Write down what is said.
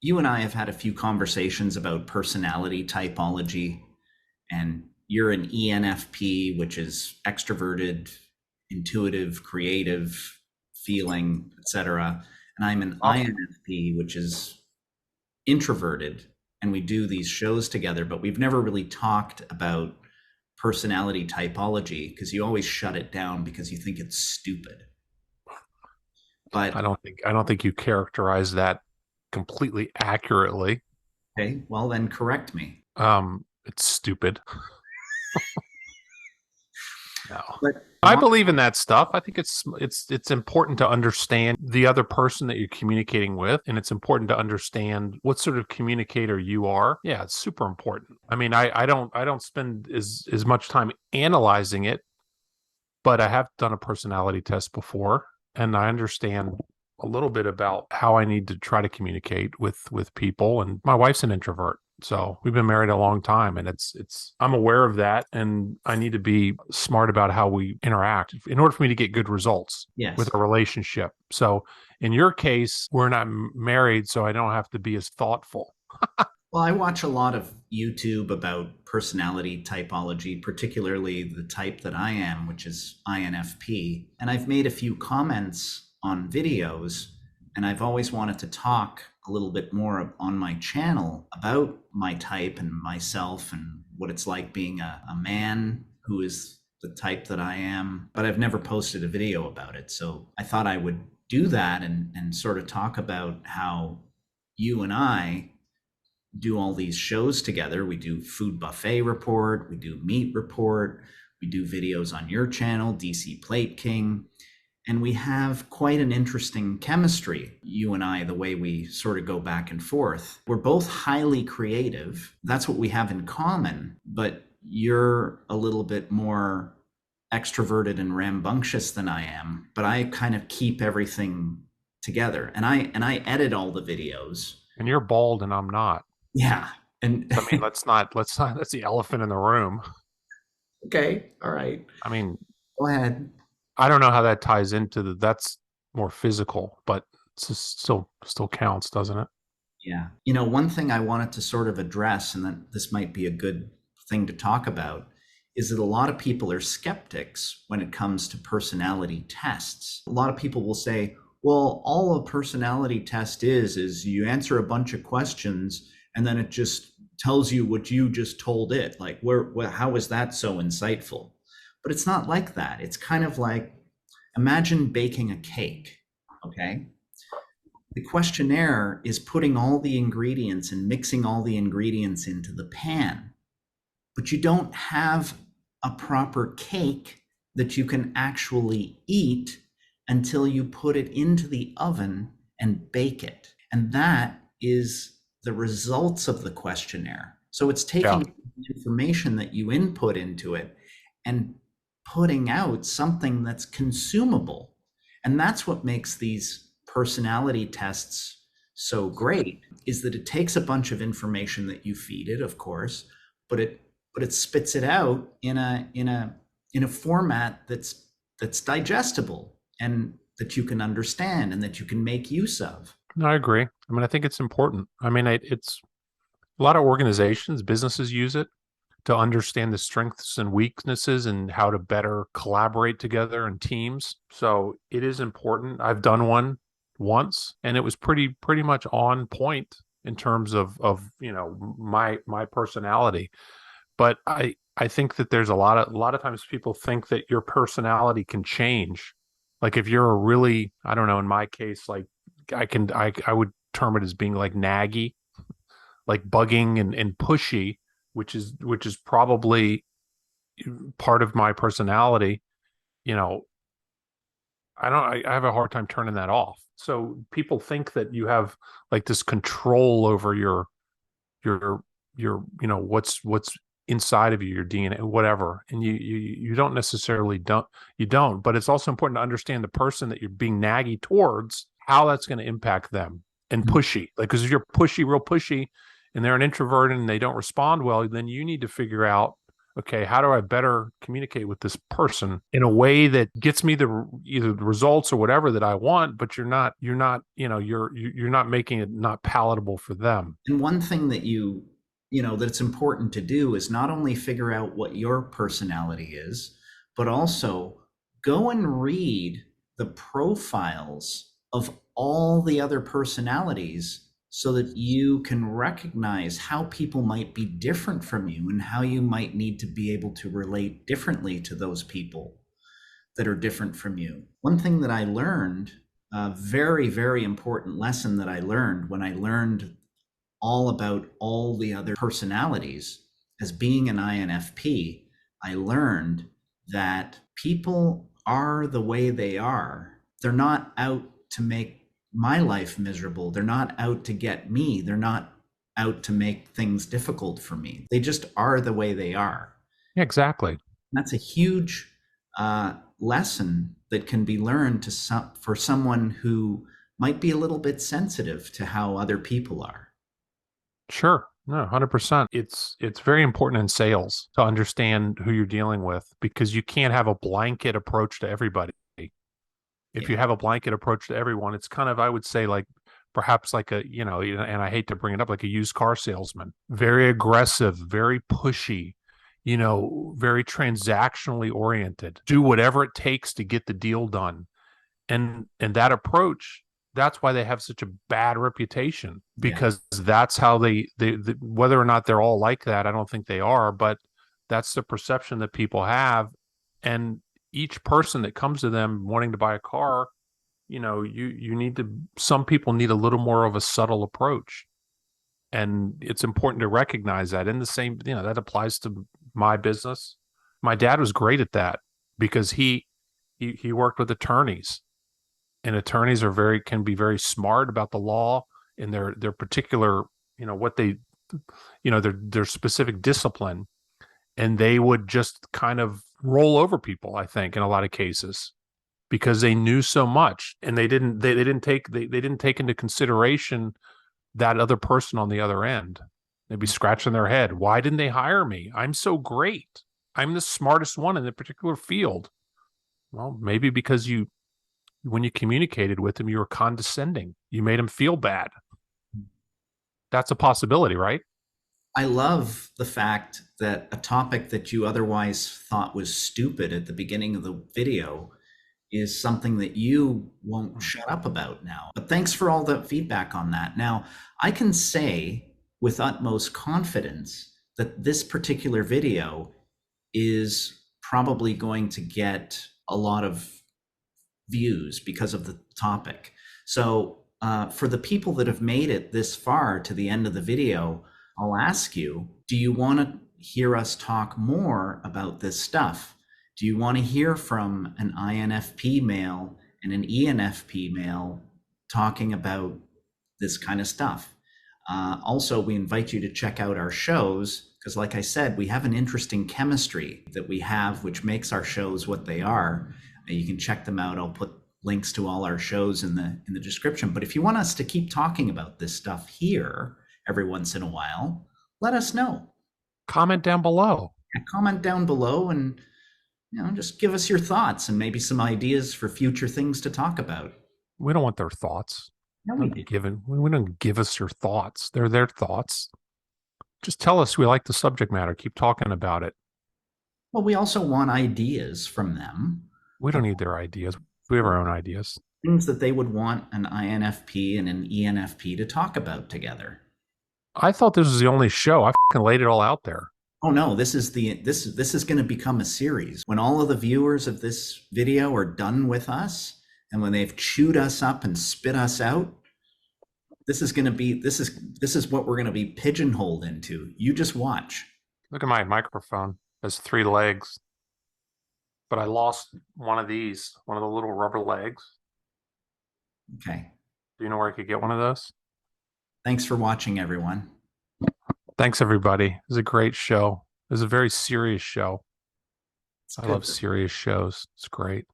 You and I have had a few conversations about personality typology, and you're an ENFP, which is extroverted, intuitive, creative, feeling, etc. And I'm an Oh, INFP, which is introverted. And we do these shows together, but we've never really talked about personality typology because you always shut it down because you think it's stupid. I But don't think I don't think you characterize that completely accurately. okay, well, then correct me. It's stupid. No. But I why? believe in that stuff. I think it's important to understand the other person that you're communicating with, and it's important to understand what sort of communicator you are. Yeah, it's super important. I mean, I don't spend as much time analyzing it, but I have done a personality test before, and I understand a little bit about how I need to try to communicate with people. And my wife's an introvert, so we've been married a long time, and it's I'm aware of that, and I need to be smart about how we interact in order for me to get good results with Yes. a relationship. So in your case, we're not married, so I don't have to be as thoughtful. Well, I watch a lot of YouTube about personality typology, particularly the type that I am, which is INFP. And I've made a few comments on videos, and I've always wanted to talk a little bit more on my channel about my type and myself and what it's like being a man who is the type that I am. But I've never posted a video about it. So I thought I would do that and sort of talk about how you and I do all these shows together. We do food buffet report, we do meat report, we do videos on your channel, DC Plate King, and we have quite an interesting chemistry, you and I, the way we sort of go back and forth. We're both highly creative. That's what we have in common, but you're a little bit more extroverted and rambunctious than I am, but I kind of keep everything together. And I edit all the videos. And you're bald, and I'm not. Yeah. And I mean, let's not that's the elephant in the room. okay, all right. I mean, Go ahead. I don't know how that ties into that's more physical, but still counts, doesn't it? Yeah. One thing I wanted to sort of address, and that this might be a good thing to talk about, is that a lot of people are skeptics when it comes to personality tests. A lot of people will say, well, all a personality test is you answer a bunch of questions and then it just tells you what you just told it. Like, how is that so insightful? But it's not like that. It's kind of like, imagine baking a cake, okay? The questionnaire is putting all the ingredients and mixing all the ingredients into the pan, but you don't have a proper cake that you can actually eat until you put it into the oven and bake it. And that is the results of the questionnaire. So it's Yeah. taking information that you input into it and putting out something that's consumable. And that's what makes these personality tests so great, is that it takes a bunch of information that you feed it, of course, but it spits it out in a format that's digestible and that you can understand and that you can make use of. No, I agree. I mean, I think it's important. I mean, it's a lot of organizations, businesses use it to understand the strengths and weaknesses and how to better collaborate together in teams. So it is important. I've done one once, and it was pretty much on point in terms of my personality. But I think that there's a lot of times people think that your personality can change. Like if you're a really, I don't know, in my case, like I would term it as being like naggy, like bugging and pushy, which is probably part of my personality. You know, I have a hard time turning that off. So people think that you have like this control over your what's inside of you, your DNA, whatever, and you don't necessarily don't. But it's also important to understand the person that you're being naggy towards, how that's going to impact them, and pushy. Like because if you're pushy, real pushy, and they're an introvert and they don't respond well, then you need to figure out okay, how do I better communicate with this person in a way that gets me either the results or whatever that I want, but you're not making it not palatable for them. And one thing that that's important to do is not only figure out what your personality is, but also go and read the profiles of all the other personalities so that you can recognize how people might be different from you and how you might need to be able to relate differently to those people that are different from you. One thing that I learned, a very, very important lesson that I learned when I learned all about all the other personalities as being an INFP, I learned that people are the way they are. They're not out to make my life miserable. They're not out to get me. They're not out to make things difficult for me. They just are the way they are. Yeah, exactly. That's a huge lesson that can be learned for someone who might be a little bit sensitive to how other people are. Sure. No, 100%. It's very important in sales to understand who you're dealing with, because you can't have a blanket approach to everybody. If you Yeah. have a blanket approach to everyone, it's kind of, I would say, like perhaps like and I hate to bring it up, like a used car salesman, very aggressive, very pushy, very transactionally oriented, do whatever it takes to get the deal done. And that approach, that's why they have such a bad reputation, Yeah. because that's how they whether or not they're all like that, I don't think they are, but that's the perception that people have. And each person that comes to them wanting to buy a car, you need to, some people need a little more of a subtle approach. And it's important to recognize that. In the same, that applies to my business. My dad was great at that, because he worked with attorneys, and attorneys can be very smart about the law and their particular, what they, their specific discipline. And they would just kind of roll over people, I think, in a lot of cases, because they knew so much, and they didn't take into consideration that other person on the other end. They'd be scratching their head. Why didn't they hire me? I'm so great. I'm the smartest one in the particular field. Well, maybe because when you communicated with them, you were condescending. You made them feel bad. That's a possibility, right? I love the fact that a topic that you otherwise thought was stupid at the beginning of the video is something that you won't shut up about now. But thanks for all the feedback on that. Now, I can say with utmost confidence that this particular video is probably going to get a lot of views because of the topic. So for the people that have made it this far to the end of the video, I'll ask you, do you want to hear us talk more about this stuff? Do you want to hear from an INFP male and an ENFP male talking about this kind of stuff? Also, we invite you to check out our shows, because like I said, we have an interesting chemistry that we have, which makes our shows what they are. You can check them out. I'll put links to all our shows in the description. But if you want us to keep talking about this stuff here every once in a while, let us know. Comment down below. Comment down below, and just give us your thoughts and maybe some ideas for future things to talk about. We don't want their thoughts. No, we do. We don't give us your thoughts. They're their thoughts. Just tell us we like the subject matter. Keep talking about it. Well, we also want ideas from them. We don't need their ideas. We have our own ideas. Things that they would want an INFP and an ENFP to talk about together. I thought this was the only show. I laid it all out there. Oh no, this is going to become a series. When all of the viewers of this video are done with us, and when they've chewed us up and spit us out, this is what we're going to be pigeonholed into. You just watch. Look at my microphone. It has 3 legs. But I lost one of the little rubber legs. Okay. Do you know where I could get one of those? Thanks for watching, everyone. Thanks, everybody. It was a great show. It was a very serious show. I love serious shows. It's great.